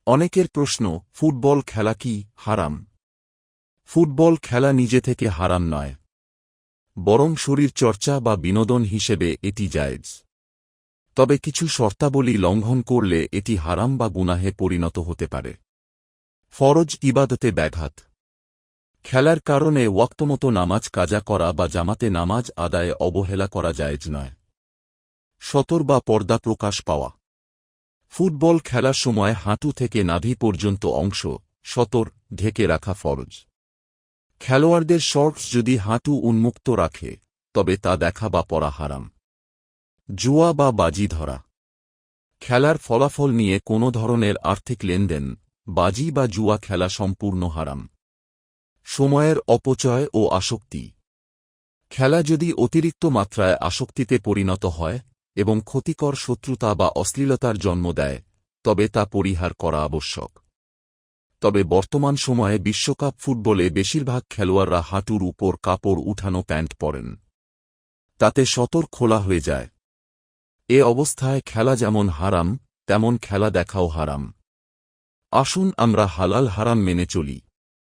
অনেকের প্রশ্ন, ফুটবল খেলা কি হারাম? ফুটবল খেলা নিজে থেকে হারাম নয়, বরং শরীরচর্চা বা বিনোদন হিসেবে এটি জায়েজ। তবে কিছু শর্তাবলী লঙ্ঘন করলে এটি হারাম বা গুনাহে পরিণত হতে পারে। ফরজ ইবাদতে ব্যাঘাত। খেলার কারণে ওয়াক্তমতো নামাজ কাজা করা বা জামাতে নামাজ আদায়ে অবহেলা করা জায়েজ নয়। সতর বা পর্দা প্রকাশ পাওয়া। ফুটবল খেলার সময় হাঁটু থেকে নাভি পর্যন্ত অংশ সতর ঢেকে রাখা ফরজ। খেলোয়াড়দের শর্টস যদি হাঁটু উন্মুক্ত রাখে তবে তা দেখা বা পরা হারাম। জুয়া বা বাজি ধরা। খেলার ফলাফল নিয়ে কোনো ধরনের আর্থিক লেনদেন, বাজি বা জুয়া খেলা সম্পূর্ণ হারাম। সময়ের অপচয় ও আসক্তি। খেলা যদি অতিরিক্ত মাত্রায় আসক্তিতে পরিণত হয় এবং ক্ষতিকর শত্রুতা বা অশ্লীলতার জন্ম দেয় তবে তা পরিহার করা আবশ্যক। তবে বর্তমান সময়ে বিশ্বকাপ ফুটবলে বেশিরভাগ খেলোয়াড়রা হাঁটুর উপর কাপড় উঠানো প্যান্ট পরেন। তাতে সতর খোলা হয়ে যায়। এ অবস্থায় খেলা যেমন হারাম তেমন খেলা দেখাও হারাম। আসুন আমরা হালাল হারাম মেনে চলি।